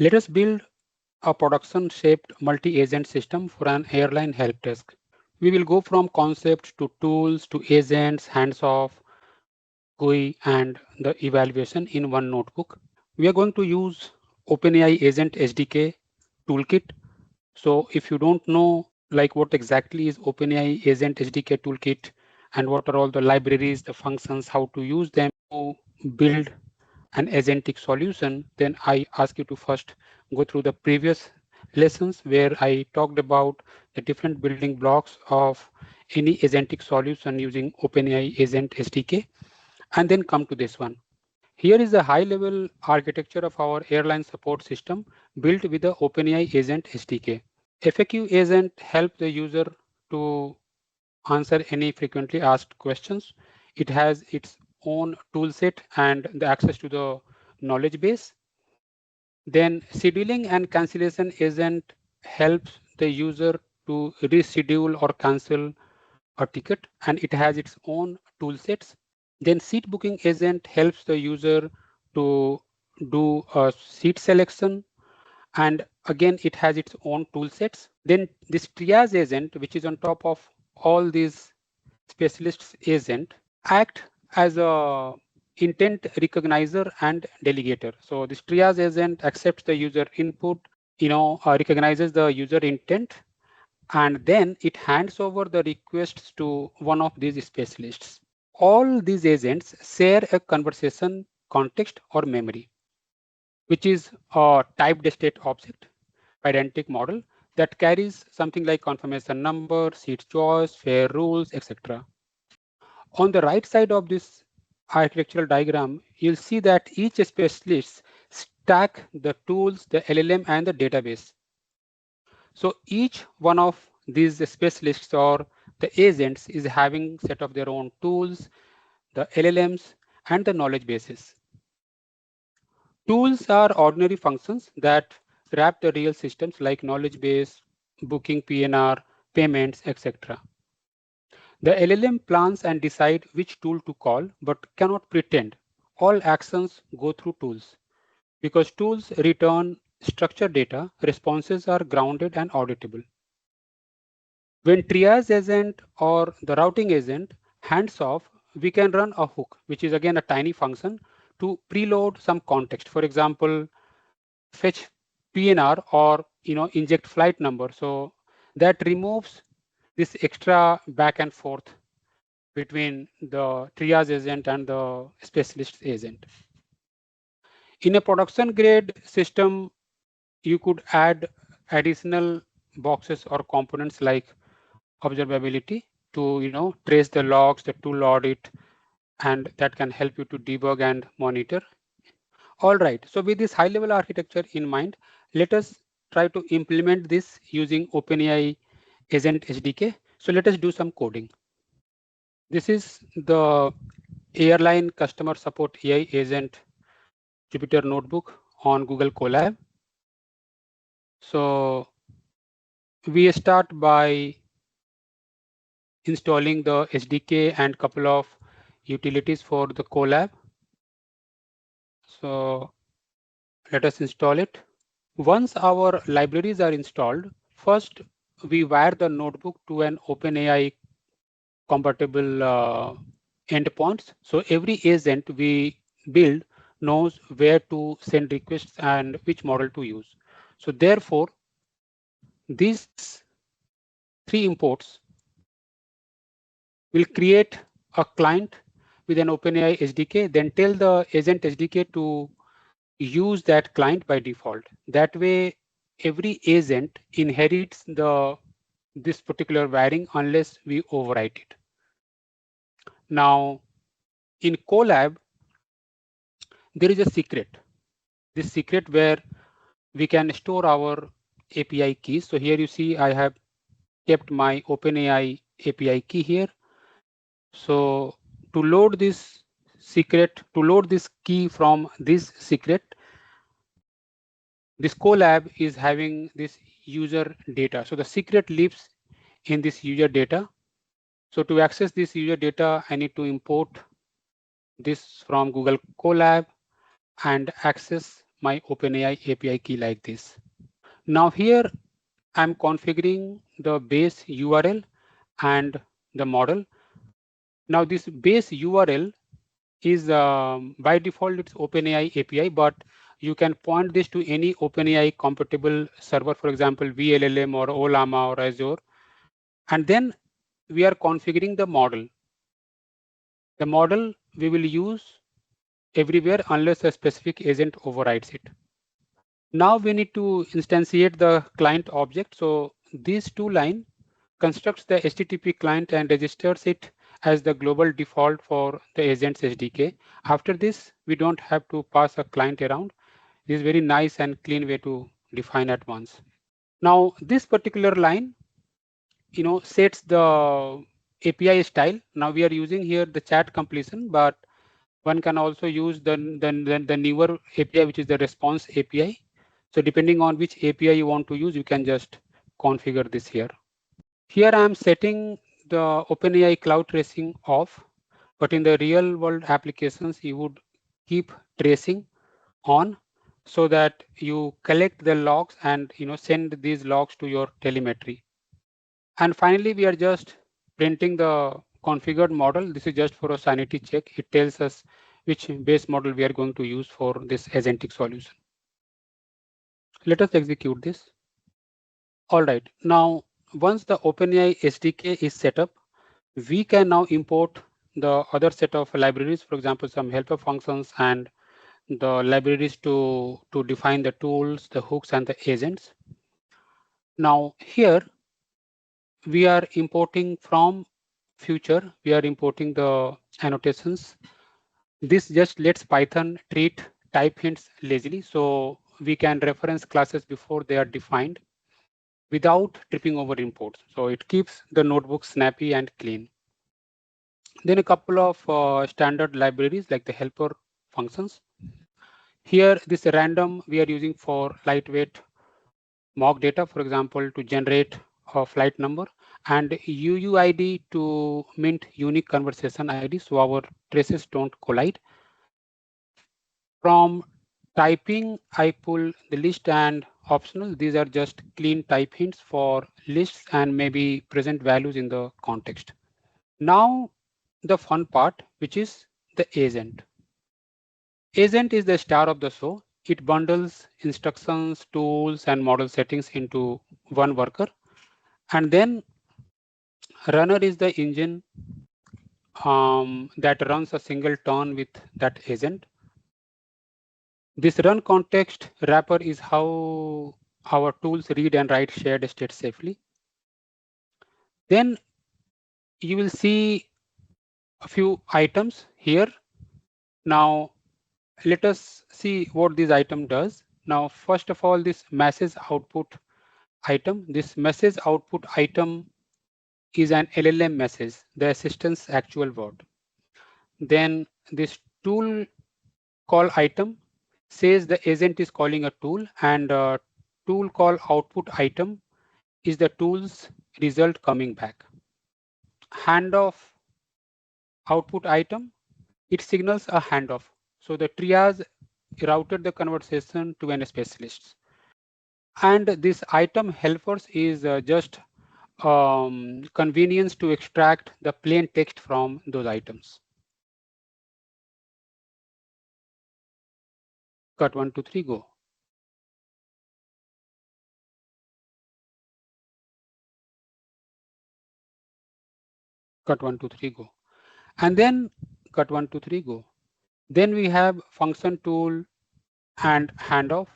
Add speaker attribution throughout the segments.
Speaker 1: Let us build a production-shaped multi-agent system for an airline help desk. We will go from concept to tools to agents, hands-off, GUI, and the evaluation in one notebook. We are going to use OpenAI Agent SDK toolkit. So if you don't know like what exactly is OpenAI Agent SDK toolkit and what are all the libraries, the functions, how to use them to build an agentic solution, then I ask you to first go through the previous lessons where I talked about the different building blocks of any agentic solution using OpenAI Agent SDK, and then come to this one. Here is the high-level architecture of our airline support system built with the OpenAI Agent SDK. FAQ agent helps the user to answer any frequently asked questions. It has its own toolset and the access to the knowledge base. Then scheduling and cancellation agent helps the user to reschedule or cancel a ticket, and it has its own toolsets. Then seat booking agent helps the user to do a seat selection, and again it has its own toolsets. Then this triage agent, which is on top of all these specialists agent, act as a intent recognizer and delegator. So this triage agent accepts the user input, recognizes the user intent, and then it hands over the requests to one of these specialists. All these agents share a conversation context or memory, which is a typed state object identic model that carries something like confirmation number, seat choice, fare rules, etc. On the right side of this architectural diagram, you'll see that each specialist stack the tools, the LLM, and the database. So each one of these specialists or the agents is having set of their own tools, the LLMs, and the knowledge bases. Tools are ordinary functions that wrap the real systems like knowledge base, booking PNR, payments, etc. The LLM plans and decide which tool to call, but cannot pretend. All actions go through tools. Because tools return structured data, responses are grounded and auditable. When triage agent or the routing agent hands off, we can run a hook, which is again a tiny function to preload some context. For example, fetch PNR or inject flight number. So that removes this extra back and forth between the triage agent and the specialist agent. In a production grade system, you could add additional boxes or components like observability to trace the logs, the tool audit, and that can help you to debug and monitor. All right, so with this high level architecture in mind, let us try to implement this using OpenAI Agent SDK. So let us do some coding. This is the airline customer support AI agent Jupyter notebook on Google Colab. So we start by installing the SDK and couple of utilities for the Colab. So let us install it. Once our libraries are installed, first we wire the notebook to an OpenAI compatible endpoints. So every agent we build knows where to send requests and which model to use. So therefore, these three imports will create a client with an OpenAI SDK, then tell the agent SDK to use that client by default. That way, every agent inherits this particular wiring unless we overwrite it. Now, in Colab, there is a secret. This secret where we can store our API keys. So here you see I have kept my OpenAI API key here. So to load this secret, to load this key from this secret, this Colab is having this user data. So the secret lives in this user data. So to access this user data, I need to import this from Google Colab and access my OpenAI API key like this. Now here I'm configuring the base URL and the model. Now this base URL is by default it's OpenAI API, but you can point this to any OpenAI compatible server, for example, VLLM or Olama or Azure. And then we are configuring the model. The model we will use everywhere unless a specific agent overrides it. Now we need to instantiate the client object. So these two lines constructs the HTTP client and registers it as the global default for the Agents SDK. After this, we don't have to pass a client around. This is very nice and clean way to define at once. Now this particular line, sets the API style. Now we are using here the chat completion, but one can also use the newer API, which is the response API. So depending on which API you want to use, you can just configure this here. Here I am setting the OpenAI cloud tracing off, but in the real world applications, you would keep tracing on so that you collect the logs and send these logs to your telemetry. And finally, we are just printing the configured model. This is just for a sanity check. It tells us which base model we are going to use for this agentic solution. Let us execute this. All right. Now, once the OpenAI SDK is set up, we can now import the other set of libraries, for example, some helper functions and the libraries to define the tools, the hooks, and the agents. Now, here we are importing from future, we are importing the annotations. This just lets Python treat type hints lazily, so we can reference classes before they are defined without tripping over imports. So it keeps the notebook snappy and clean. Then a couple of standard libraries like the helper functions. Here, this random we are using for lightweight mock data, for example, to generate a flight number, and UUID to mint unique conversation ID so our traces don't collide. From typing, I pull the list and optional. These are just clean type hints for lists and maybe present values in the context. Now, the fun part, which is the agent. Agent is the star of the show. It bundles instructions, tools, and model settings into one worker. And then runner is the engine that runs a single turn with that agent. This run context wrapper is how our tools read and write shared state safely. Then you will see a few items here. Now, let us see what this item does. Now, first of all, this message output item. This message output item is an LLM message, the assistant's actual word. Then this tool call item says the agent is calling a tool, and tool call output item is the tool's result coming back. Handoff output item, it signals a handoff. So the triage routed the conversation to an specialist. And this item helpers is just convenience to extract the plain text from those items. Cut 1, 2, 3, go. Cut 1, 2, 3, go. And then cut 1, 2, 3, go. Then we have function tool and handoff.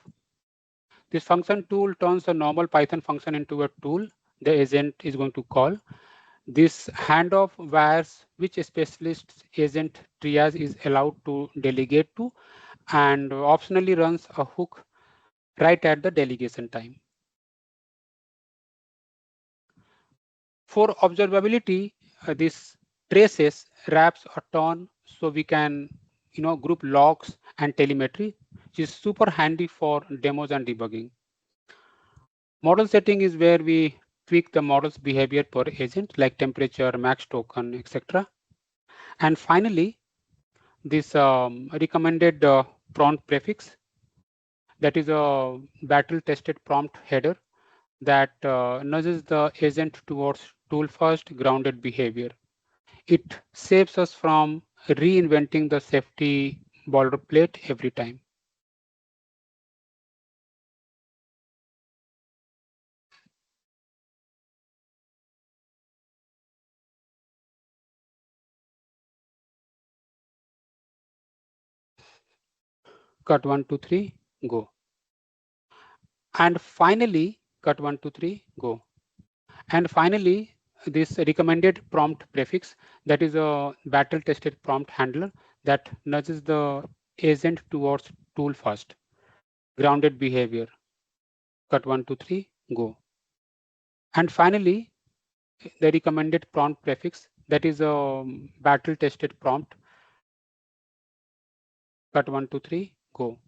Speaker 1: This function tool turns a normal Python function into a tool the agent is going to call. This handoff wires which specialist agent triage is allowed to delegate to, and optionally runs a hook right at the delegation time. For observability, this traces wraps a ton so we can group logs and telemetry, which is super handy for demos and debugging. Model setting is where we tweak the model's behavior per agent, like temperature, max token, etc. And finally, this recommended prompt prefix. that is a battle-tested prompt header that nudges the agent towards tool-first grounded behavior. It saves us from reinventing the safety boilerplate every time. Cut 1, 2, 3, go. And finally, cut 1, 2, 3, go. And finally, this recommended prompt prefix, that is a battle tested prompt handler that nudges the agent towards tool first, grounded behavior. Cut 1, 2, 3, go. And finally, the recommended prompt prefix, that is a battle tested prompt. Cut 1, 2, 3, go.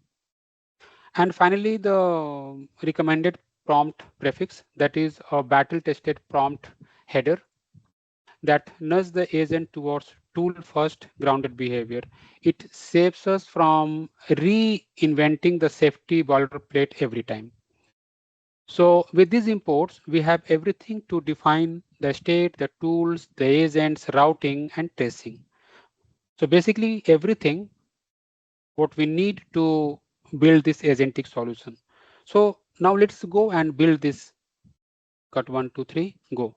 Speaker 1: And finally, the recommended prompt prefix, that is a battle tested prompt header that nudge the agent towards tool first grounded behavior. It saves us from reinventing the safety boilerplate every time. So with these imports, we have everything to define the state, the tools, the agents, routing, and tracing. So basically everything what we need to build this agentic solution. So now let's go and build this. Cut 1, 2, 3, go.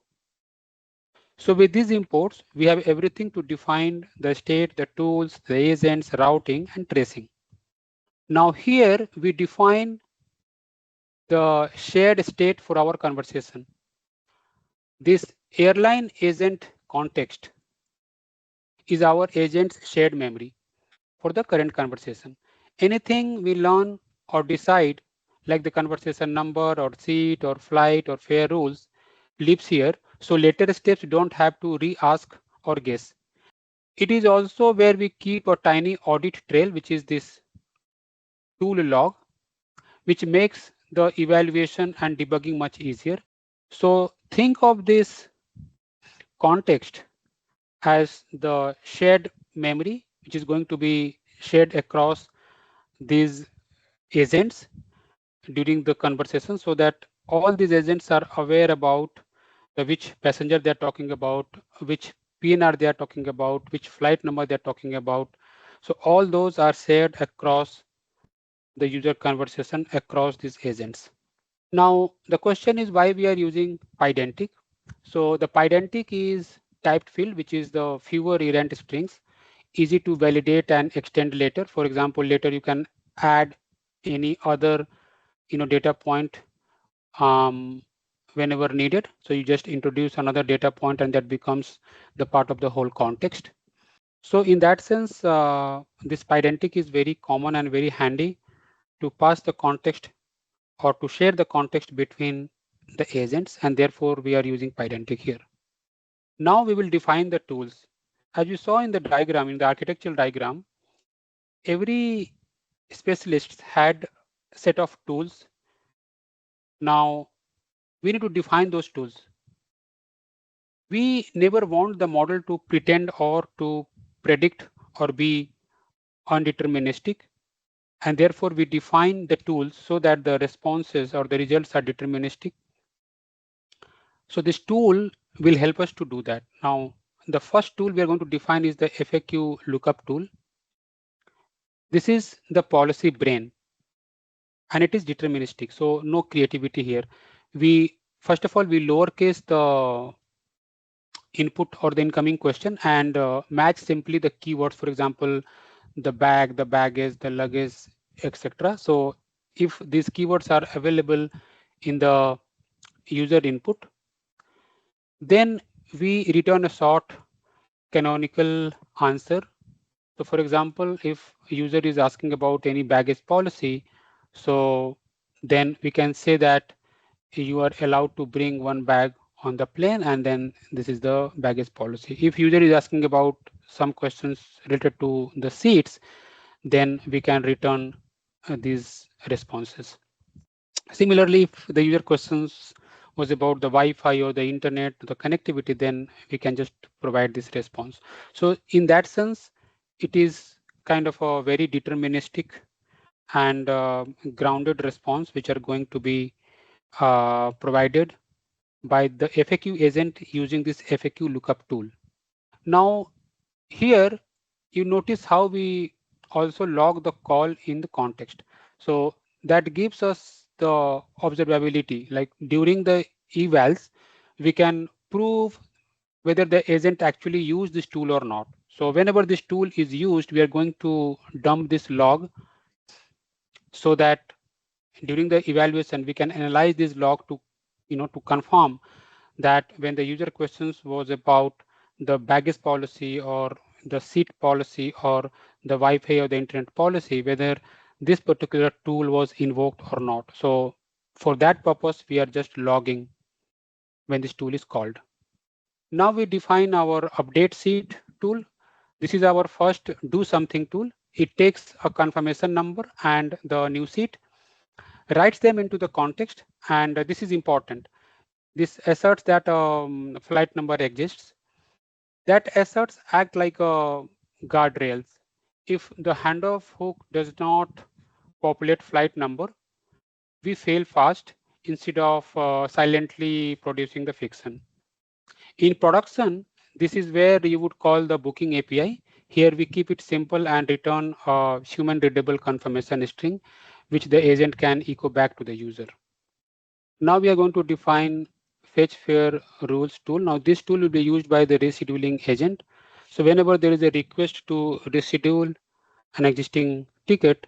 Speaker 1: So with these imports, we have everything to define the state, the tools, the agents, routing, and tracing. Now here we define the shared state for our conversation. This airline agent context is our agent's shared memory for the current conversation. Anything we learn or decide, like the conversation number or seat or flight or fare rules, lives here. So later steps don't have to re-ask or guess. It is also where we keep a tiny audit trail, which is this tool log, which makes the evaluation and debugging much easier. So think of this context as the shared memory, which is going to be shared across these agents during the conversation, so that all these agents are aware about which passenger they're talking about, which PNR they are talking about, which flight number they're talking about. So all those are shared across the user conversation across these agents. Now, the question is why we are using Pydantic. So the Pydantic is typed field, which is the fewer errant strings, easy to validate and extend later. For example, later you can add any other data point whenever needed. So you just introduce another data point and that becomes the part of the whole context. So in that sense, this Pydantic is very common and very handy to pass the context or to share the context between the agents, and therefore we are using Pydantic here. Now we will define the tools. As you saw in the diagram, in the architectural diagram, every specialist had a set of tools. Now we need to define those tools. We never want the model to pretend or to predict or be undeterministic. And therefore we define the tools so that the responses or the results are deterministic. So this tool will help us to do that. Now, the first tool we are going to define is the FAQ lookup tool. This is the policy brain, and it is deterministic. So no creativity here. First of all, we lowercase the input or the incoming question and match simply the keywords. For example, the bag, the baggage, the luggage, etc. So if these keywords are available in the user input, then we return a short canonical answer. So for example, if user is asking about any baggage policy, so then we can say that you are allowed to bring one bag on the plane, and then this is the baggage policy. If user is asking about some questions related to the seats, then we can return these responses. Similarly, if the user questions was about the Wi-Fi or the internet, the connectivity, then we can just provide this response. So in that sense, it is kind of a very deterministic and grounded response, which are going to be provided by the FAQ agent using this FAQ lookup tool. Now, here you notice how we also log the call in the context. So that gives us the observability, like during the evals, we can prove whether the agent actually used this tool or not. So whenever this tool is used, we are going to dump this log so that during the evaluation, we can analyze this log to, to confirm that when the user questions was about the baggage policy or the seat policy or the Wi-Fi or the internet policy, whether this particular tool was invoked or not. So for that purpose, we are just logging when this tool is called. Now we define our update seat tool. This is our first do something tool. It takes a confirmation number and the new seat, writes them into the context, and this is important. This asserts that flight number exists. That asserts act like guardrails. If the handoff hook does not populate flight number, we fail fast instead of silently producing the fiction. In production, this is where you would call the booking API. Here we keep it simple and return a human readable confirmation string, which the agent can echo back to the user. Now we are going to define fetch fare rules tool. Now this tool will be used by the rescheduling agent. So whenever there is a request to reschedule an existing ticket,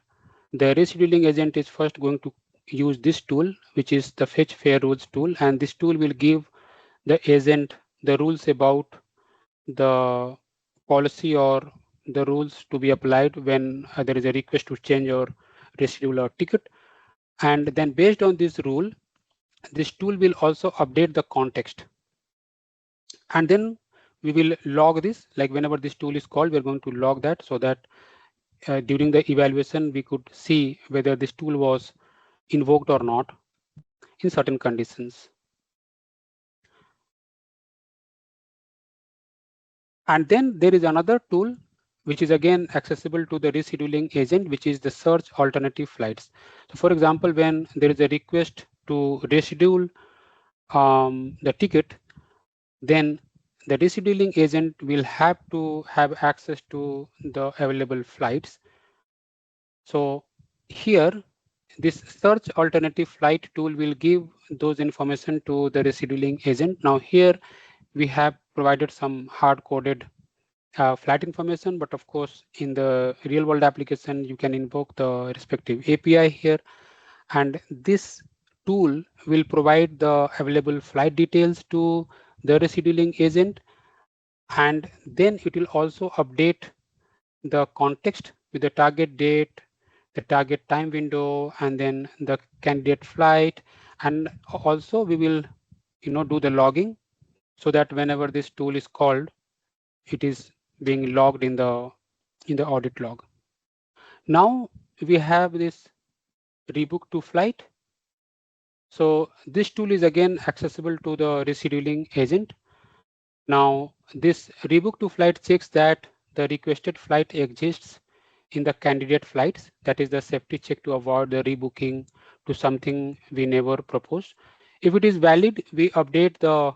Speaker 1: the rescheduling agent is first going to use this tool, which is the fetch fare rules tool. And this tool will give the agent the rules about the policy or the rules to be applied when there is a request to change or reschedule a ticket. And then based on this rule, this tool will also update the context. And then we will log this, like whenever this tool is called, we're going to log that so that during the evaluation, we could see whether this tool was invoked or not in certain conditions. And then there is another tool, which is again accessible to the rescheduling agent, which is the search alternative flights. So for example, when there is a request to reschedule the ticket, then the rescheduling agent will have to have access to the available flights. So here, this search alternative flight tool will give those information to the rescheduling agent. Now here we have provided some hard-coded flight information, but of course in the real world application, you can invoke the respective API here. And this tool will provide the available flight details to the rescheduling agent. And then it will also update the context with the target date, the target time window, and then the candidate flight. And also we will, do the logging so that whenever this tool is called, it is being logged in the audit log. Now we have this rebook to flight. So this tool is again accessible to the rescheduling agent. Now this rebook to flight checks that the requested flight exists in the candidate flights. That is the safety check to avoid the rebooking to something we never proposed. If it is valid, we update the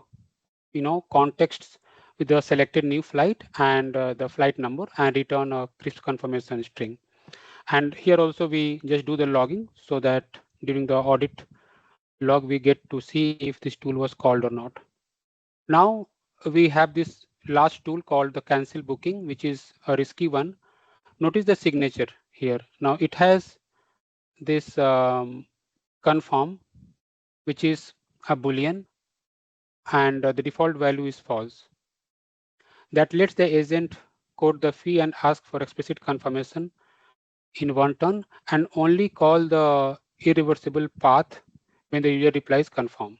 Speaker 1: contexts with the selected new flight and the flight number and return a crisp confirmation string. And here also we just do the logging so that during the audit log we get to see if this tool was called or not. Now we have this last tool called the cancel booking, which is a risky one. Notice the signature here. Now it has this confirm, which is a Boolean, and the default value is false. That lets the agent code the fee and ask for explicit confirmation in one turn and only call the irreversible path when the user replies confirm.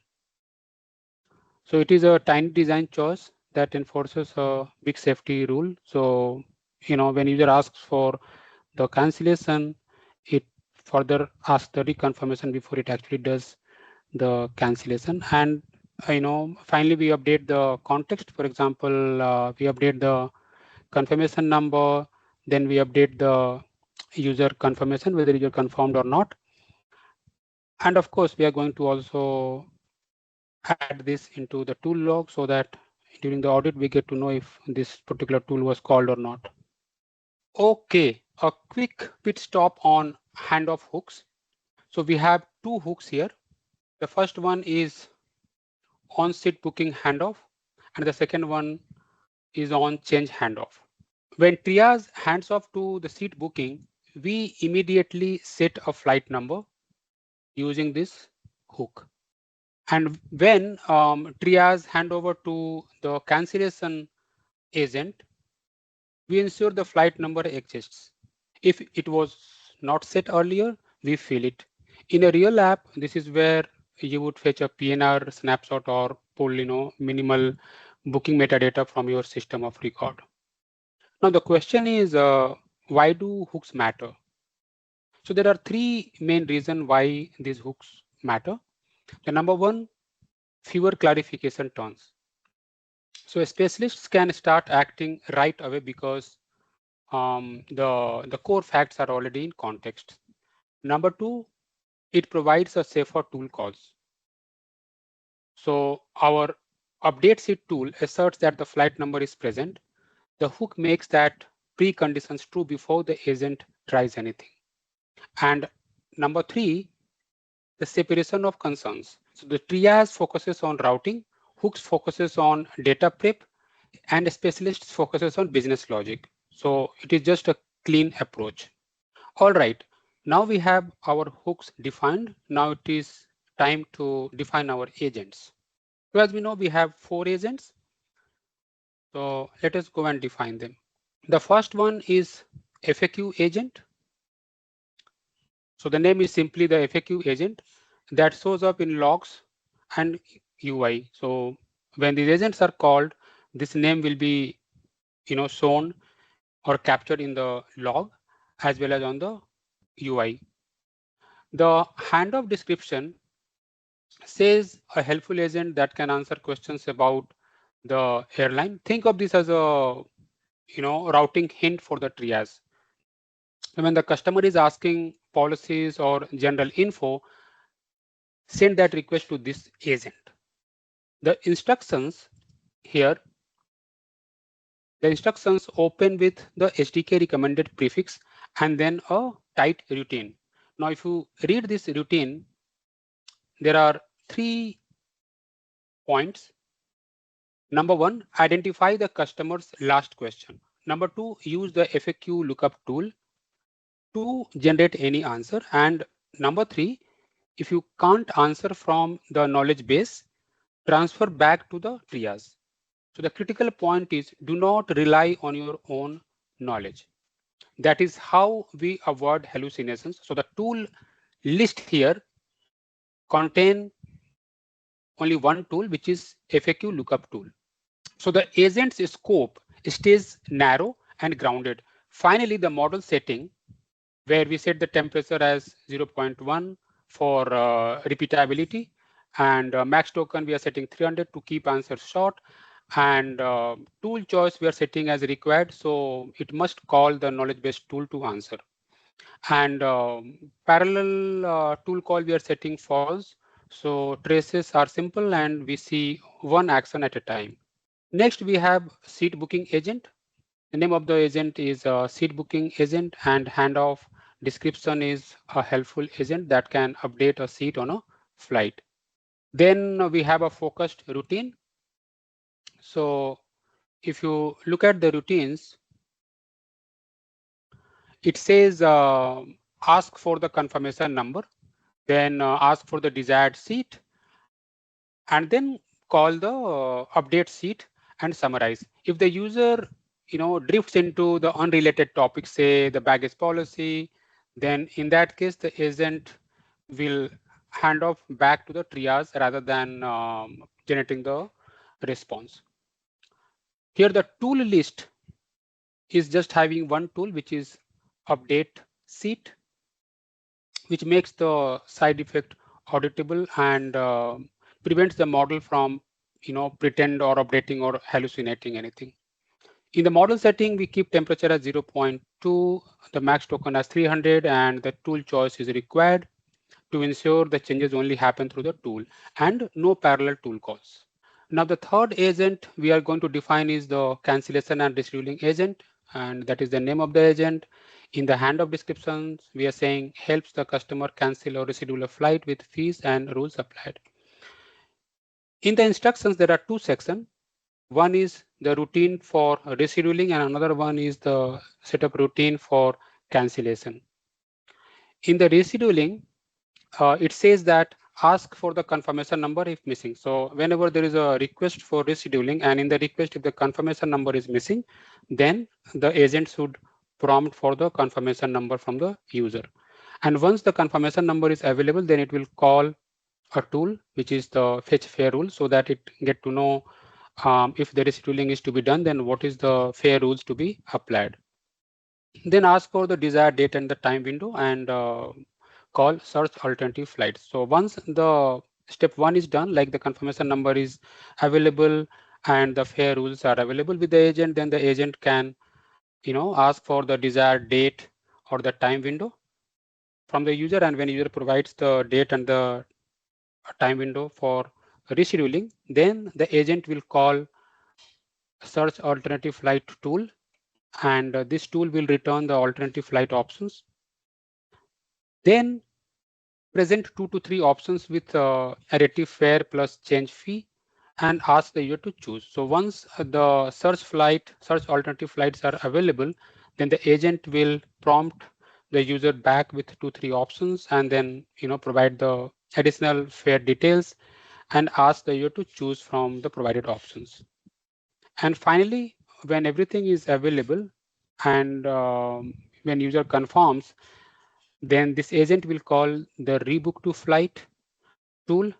Speaker 1: So it is a tiny design choice that enforces a big safety rule. So, when user asks for the cancellation, it further asks the reconfirmation before it actually does the cancellation. And finally we update the context. For example, we update the confirmation number, then we update the user confirmation, whether user confirmed or not. And of course, we are going to also add this into the tool log so that during the audit, we get to know if this particular tool was called or not. Okay, a quick pit stop on handoff hooks. So we have two hooks here. The first one is on seat booking handoff, and the second one is on change handoff. When triage hands off to the seat booking, we immediately set a flight number using this hook. And when triage hand over to the cancellation agent, we ensure the flight number exists. If it was not set earlier, we fill it. In a real app, this is where you would fetch a PNR snapshot or pull, minimal booking metadata from your system of record. Now the question is, why do hooks matter? So there are three main reasons why these hooks matter. The number one, fewer clarification turns. So specialists can start acting right away because the core facts are already in context. Number two, it provides a safer tool calls. So our update sheet tool asserts that the flight number is present. The hook makes that preconditions true before the agent tries anything. And number three, the separation of concerns. So the triage focuses on routing, hooks focuses on data prep, and specialists focuses on business logic. So it is just a clean approach. All right, now we have our hooks defined. Now it is time to define our agents. So as we know, we have 4 agents. So let us go and define them. The first one is FAQ agent. So the name is simply the FAQ agent that shows up in logs and UI. So when these agents are called, this name will be shown or captured in the log as well as on the UI. The handoff description says a helpful agent that can answer questions about the airline. Think of this as a routing hint for the triage. When the customer is asking policies or general info, send that request to this agent. The instructions here, the instructions open with the SDK recommended prefix and then a tight routine. Now, if you read this routine, there are 3 points. Number one, identify the customer's last question. Number two, use the FAQ lookup tool to generate any answer. And number three, if you can't answer from the knowledge base, transfer back to the triage. So the critical point is do not rely on your own knowledge. That is how we avoid hallucinations. So the tool list here contain only one tool, which is FAQ lookup tool. So the agent's scope stays narrow and grounded. Finally, the model setting, where we set the temperature as 0.1 for repeatability, and max token we are setting 300 to keep answers short, and tool choice we are setting as required, so it must call the knowledge-based tool to answer. And parallel tool call we are setting false, so traces are simple and we see one action at a time. Next, we have seat booking agent. The name of the agent is seat booking agent, and handoff description is a helpful agent that can update a seat on a flight. Then we have a focused routine. So if you look at the routines, it says ask for the confirmation number, then ask for the desired seat, and then call the update seat and summarize. If the user drifts into the unrelated topic, say the baggage policy, then in that case the agent will hand off back to the triage rather than generating the response. Here the tool list is just having one tool, which is update seat, which makes the side effect auditable and prevents the model from pretend or updating or hallucinating anything. In the model setting, we keep temperature as 0.2, the max token as 300, and the tool choice is required to ensure the changes only happen through the tool and no parallel tool calls. Now, the third agent we are going to define is the cancellation and rescheduling agent, and that is the name of the agent. In the handoff descriptions, we are saying helps the customer cancel or reschedule a flight with fees and rules applied. In the instructions, there are two sections. One is the routine for rescheduling and another one is the setup routine for cancellation. In the rescheduling, it says that ask for the confirmation number if missing. So whenever there is a request for rescheduling and in the request, if the confirmation number is missing, then the agent should prompt for the confirmation number from the user. And once the confirmation number is available, then it will call a tool, which is the fetch fare rule, so that it get to know if the rescheduling is to be done, then what is the fare rules to be applied. Then ask for the desired date and the time window and call search alternative flights. So once the step one is done, like the confirmation number is available and the fare rules are available with the agent, then the agent can, ask for the desired date or the time window from the user. And when user provides the date and the time window for rescheduling, then the agent will call search alternative flight tool, and this tool will return the alternative flight options. Then present 2 to 3 options with additive fare plus change fee and ask the user to choose. So once the search alternative flights are available, then the agent will prompt the user back with 2-3 options and then provide the additional fare details and ask the user to choose from the provided options. And finally, when everything is available and when user confirms, then this agent will call the rebook to flight tool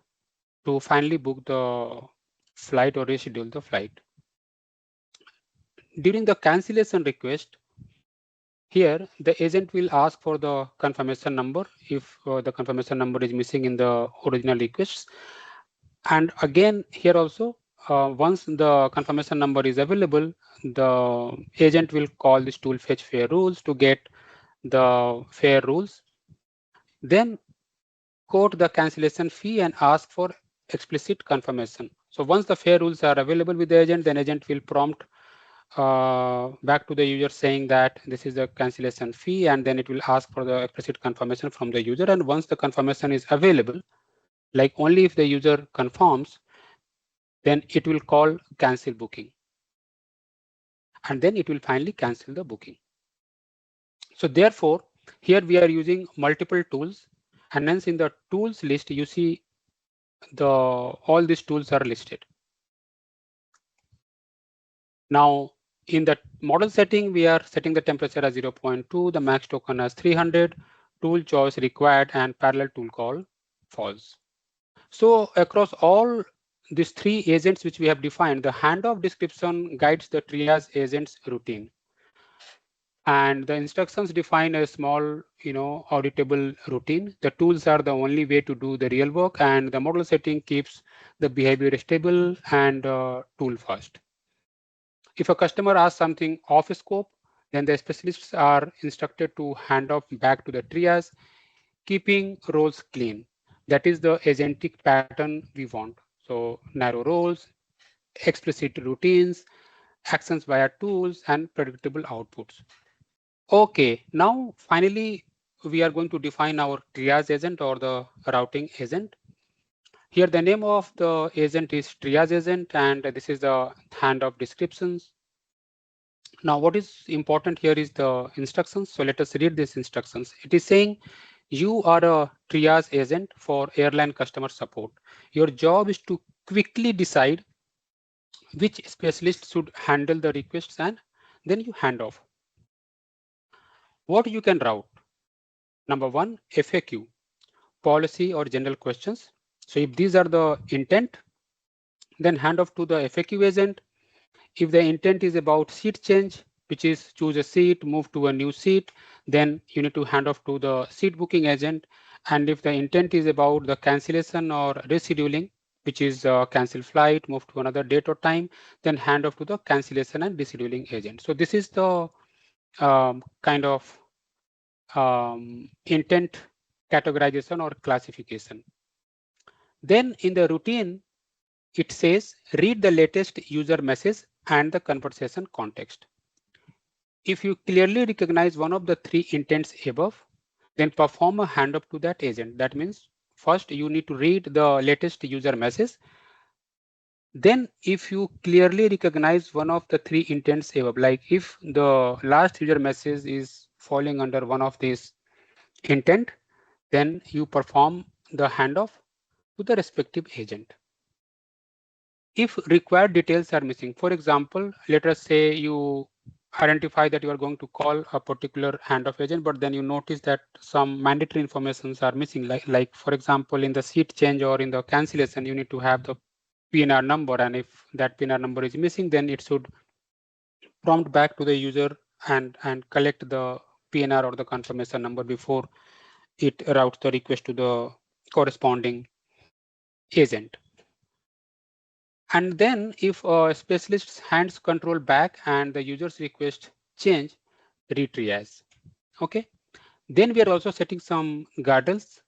Speaker 1: to finally book the flight or reschedule the flight. During the cancellation request, here the agent will ask for the confirmation number if the confirmation number is missing in the original requests. And again, here also, once the confirmation number is available, the agent will call this tool fetch fare rules to get the fare rules. Then quote the cancellation fee and ask for explicit confirmation. So once the fare rules are available with the agent, then agent will prompt back to the user saying that this is the cancellation fee, and then it will ask for the explicit confirmation from the user. And once the confirmation is available, like only if the user confirms, then it will call cancel booking. And then it will finally cancel the booking. So therefore, here we are using multiple tools, and hence in the tools list, you see all these tools are listed. Now, in the model setting, we are setting the temperature as 0.2, the max token as 300, tool choice required, and parallel tool call false. So across all these three agents which we have defined, the handoff description guides the triage agent's routine. And the instructions define a small, auditable routine. The tools are the only way to do the real work, and the model setting keeps the behavior stable and tool first. If a customer asks something off scope, then the specialists are instructed to hand off back to the triage, keeping roles clean. That is the agentic pattern we want. So narrow roles, explicit routines, actions via tools, and predictable outputs. Okay, now finally, we are going to define our triage agent or the routing agent. Here, the name of the agent is triage agent, and this is the handoff descriptions. Now, what is important here is the instructions. So let us read these instructions. It is saying you are a triage agent for airline customer support. Your job is to quickly decide which specialist should handle the requests, and then you hand off. What you can route? Number one, FAQ, policy or general questions. So if these are the intent, then hand off to the FAQ agent. If the intent is about seat change, which is choose a seat, move to a new seat, then you need to hand off to the seat booking agent. And if the intent is about the cancellation or rescheduling, which is cancel flight, move to another date or time, then hand off to the cancellation and rescheduling agent. So this is the kind of intent categorization or classification. Then in the routine, it says read the latest user message and the conversation context. If you clearly recognize one of the three intents above, then perform a handoff to that agent. That means first you need to read the latest user message. Then if you clearly recognize one of the three intents above, like if the last user message is falling under one of these intent, then you perform the handoff to the respective agent. If required details are missing, for example, let us say you identify that you are going to call a particular handoff agent, but then you notice that some mandatory informations are missing, like for example, in the seat change or in the cancellation, you need to have the PNR number, and if that PNR number is missing, then it should prompt back to the user and collect the PNR or the confirmation number before it routes the request to the corresponding agent. And then if a specialist hands control back and the user's request change, retriage. Okay. Then we are also setting some guardrails.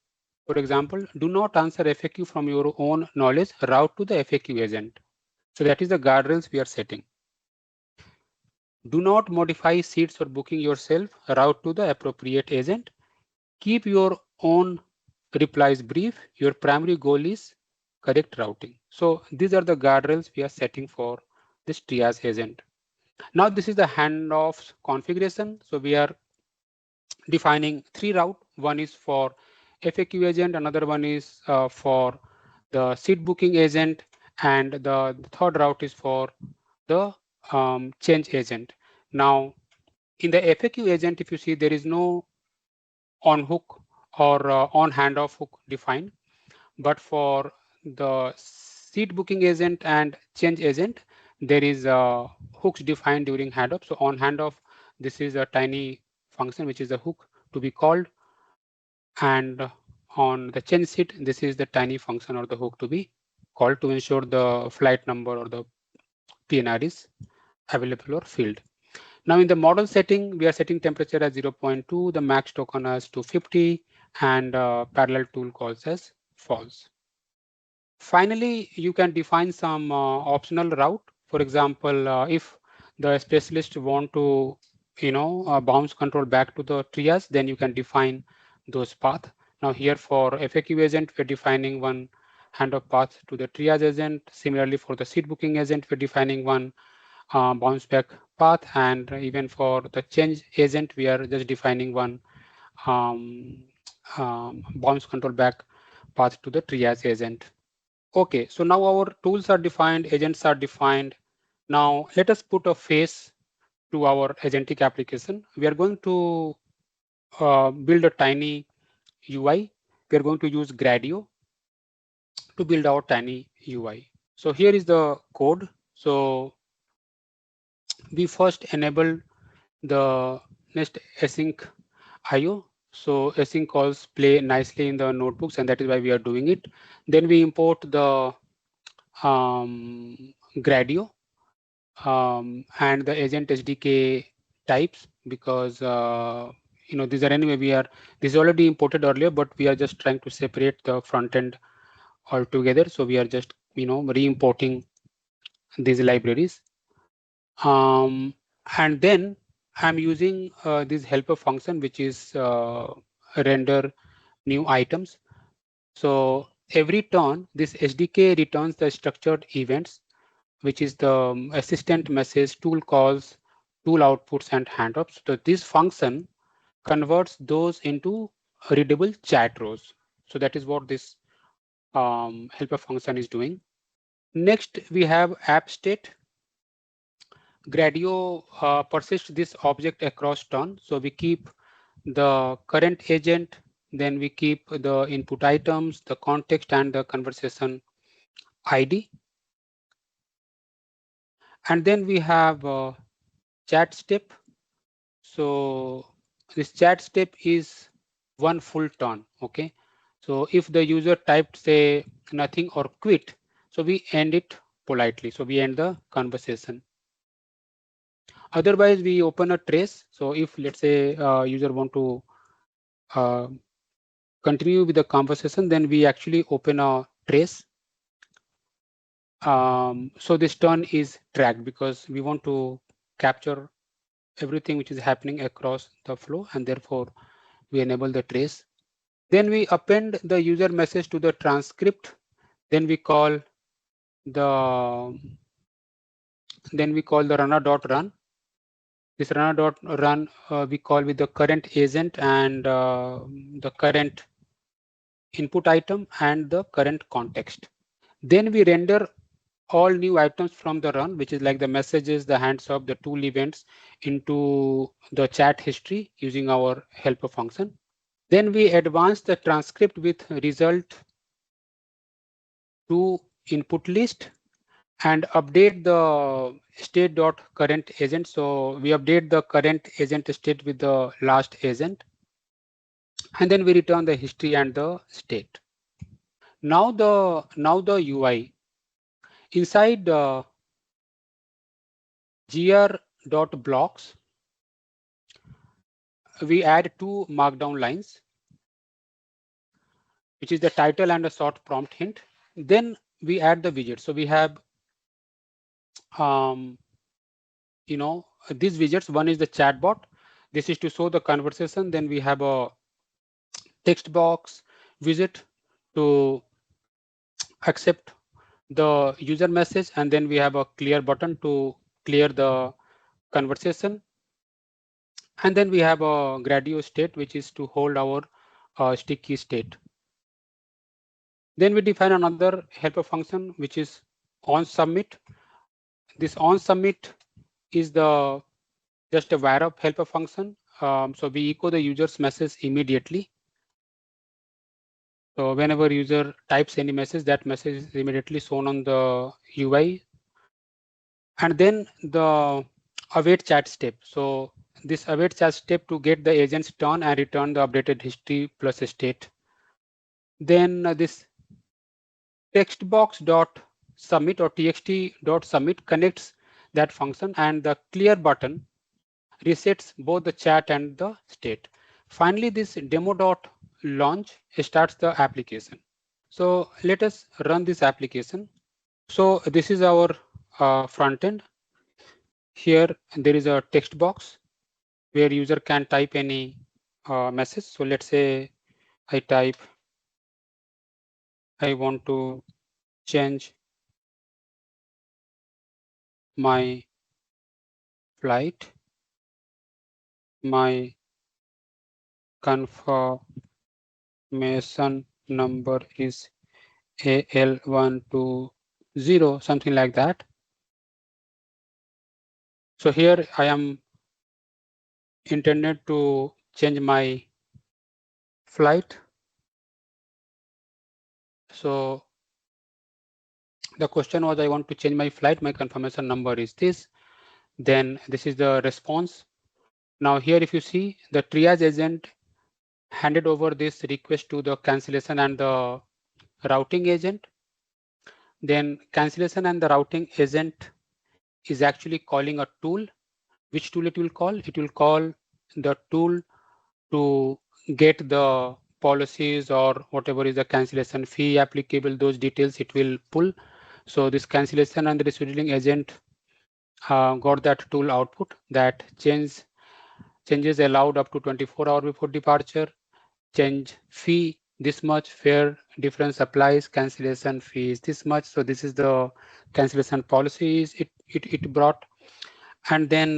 Speaker 1: For example, do not answer FAQ from your own knowledge, route to the FAQ agent. So that is the guardrails we are setting. Do not modify seats or booking yourself, route to the appropriate agent. Keep your own replies brief. Your primary goal is correct routing. So these are the guardrails we are setting for this triage agent. Now this is the handoffs configuration. So we are defining three routes. One is for FAQ agent, another one is for the seat booking agent, and the third route is for the change agent. Now in the FAQ agent, if you see, there is no on hook or on handoff hook defined, but for the seat booking agent and change agent, there is hooks defined during handoff. So on handoff, this is a tiny function, which is a hook to be called. And on the change seat, this is the tiny function or the hook to be called to ensure the flight number or the PNR is available or filled. Now in the model setting, we are setting temperature as 0.2, the max token as 250, and parallel tool calls as false. Finally, you can define some optional route. For example, if the specialist want to, bounce control back to the triage, then you can define those paths. Now here for FAQ agent, we're defining one handoff path to the triage agent. Similarly, for the seat booking agent, we're defining one bounce back path, and even for the change agent, we are just defining one bounce control back path to the triage agent. Okay, so now our tools are defined, agents are defined. Now let us put a face to our agentic application. We are going to build a tiny UI. We are going to use Gradio to build our tiny UI. So here is the code. So we first enable the next async IO. So async calls play nicely in the notebooks, and that is why we are doing it. Then we import the Gradio and the agent SDK types, because these are anyway this is already imported earlier, but we are just trying to separate the front end altogether. So we are just re-importing these libraries. And then I'm using this helper function, which is render new items. So every turn, this SDK returns the structured events, which is the assistant message, tool calls, tool outputs, and handoffs. So this function converts those into readable chat rows. So that is what this helper function is doing. Next, we have app state. Gradio persists this object across turn. So we keep the current agent, then we keep the input items, the context, and the conversation ID. And then we have chat step. So this chat step is one full turn. Okay. So if the user typed say nothing or quit, So we end it politely. So we end the conversation. Otherwise, we open a trace. So if let's say user want to uh, continue with the conversation, then we actually open a trace. So this turn is tracked because we want to capture everything which is happening across the flow, and therefore we enable the trace. Then we append the user message to the transcript. Then we call the runner.run. This runner.run we call with the current agent and the current input item and the current context. Then we render all new items from the run, which is like the messages, the hands up, the tool events into the chat history using our helper function. Then we advance the transcript with result to input list and update the state.current agent. So we update the current agent state with the last agent, and then we return the history and the state. Now the UI inside gr.blocks, we add two markdown lines, which is the title and a short prompt hint. Then we add the widget. So we have these widgets. One is the chatbot. This is to show the conversation. Then we have a text box widget to accept the user message, and then we have a clear button to clear the conversation, and then we have a gradio state, which is to hold our sticky state. Then we define another helper function, which is on submit. This on submit is the just a var helper function. So we echo the user's message immediately. So whenever user types any message, that message is immediately shown on the UI. And then the await chat step. So this await chat step to get the agent's turn and return the updated history plus state. Then this text box dot submit or txt dot submit connects that function, and the clear button resets both the chat and the state. Finally, this demo dot launch starts the application. So let us run this application. So this is our front end. Here there is a text box where user can type any message. So let's say I type, I want to change my flight, my confirmation number is AL120, something like that. So here I am intended to change my flight. So the question was, I want to change my flight, my confirmation number is this. Then this is the response. Now here, if you see, the triage agent handed over this request to the cancellation and the routing agent. Then cancellation and the routing agent is actually calling a tool. Which tool it will call? It will call the tool to get the policies or whatever is the cancellation fee applicable, those details it will pull. So this cancellation and the rescheduling agent got that tool output that changes allowed up to 24 hours before departure, change fee this much, fare difference applies, cancellation fee is this much. So this is the cancellation policies it brought, and then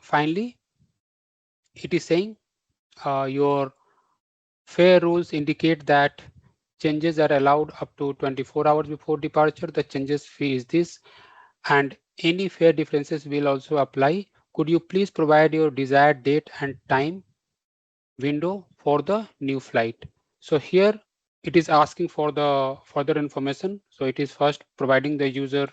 Speaker 1: finally it is saying your fare rules indicate that changes are allowed up to 24 hours before departure. The changes fee is this, and any fare differences will also apply. Could you please provide your desired date and time window for the new flight? So here it is asking for the further information. So it is first providing the user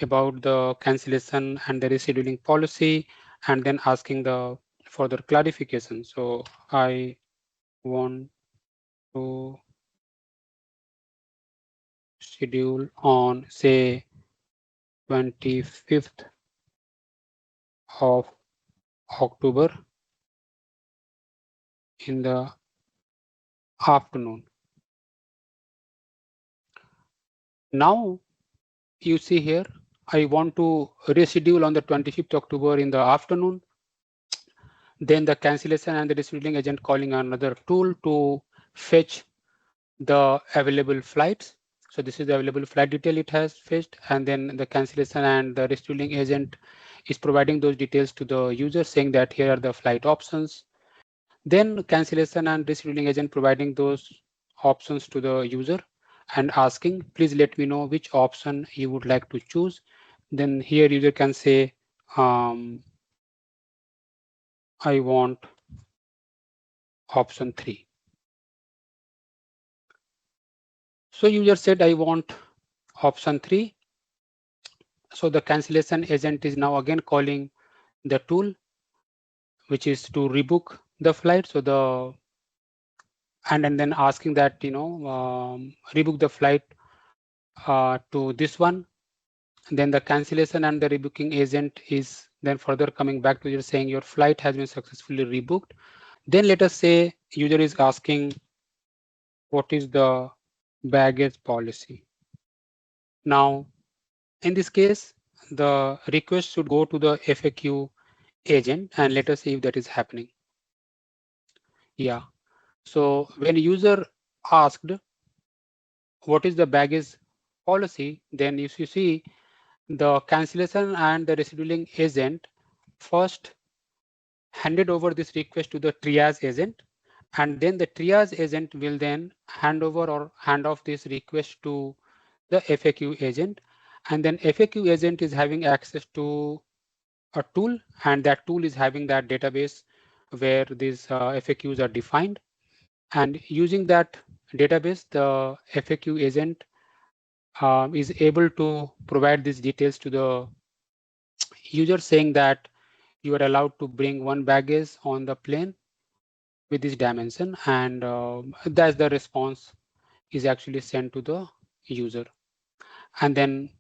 Speaker 1: about the cancellation and the rescheduling policy, and then asking the further clarification. So I want to schedule on say 25th of October in the afternoon. Now you see here, I want to reschedule on the 25th October in the afternoon. Then the cancellation and the rescheduling agent calling another tool to fetch the available flights. So this is the available flight detail it has fetched, and then the cancellation and the rescheduling agent is providing those details to the user, saying that here are the flight options. Then cancellation and rescheduling agent providing those options to the user and asking, please let me know which option you would like to choose. Then here user can say, I want option 3. So user said, I want option 3. So the cancellation agent is now again calling the tool, which is to rebook the flight. So and then asking that, rebook the flight to this one. Then the cancellation and the rebooking agent is then further coming back to you saying your flight has been successfully rebooked. Then let us say user is asking, what is the baggage policy? Now, in this case, the request should go to the FAQ agent, and let us see if that is happening. Yeah. So when user asked what is the baggage policy, then if you see the cancellation and the rescheduling agent first handed over this request to the triage agent, and then the triage agent will then hand over or hand off this request to the FAQ agent, and then FAQ agent is having access to a tool, and that tool is having that database where these FAQs are defined, and using that database, the FAQ agent is able to provide these details to the user, saying that you are allowed to bring one baggage on the plane with this dimension, and that's the response is actually sent to the user. And then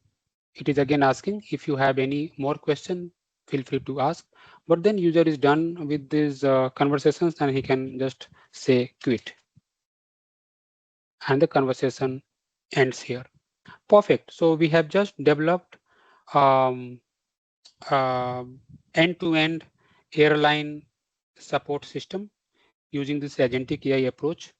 Speaker 1: it is again asking if you have any more question, feel free to ask. But then user is done with these conversations and he can just say quit. And the conversation ends here. Perfect. So we have just developed end-to-end airline support system using this agentic AI approach.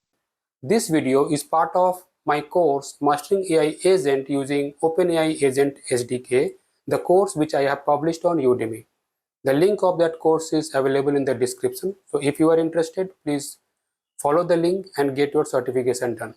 Speaker 1: This video is part of my course Mastering AI Agent using OpenAI Agent SDK, the course which I have published on Udemy. The link of that course is available in the description. So if you are interested, please follow the link and get your certification done.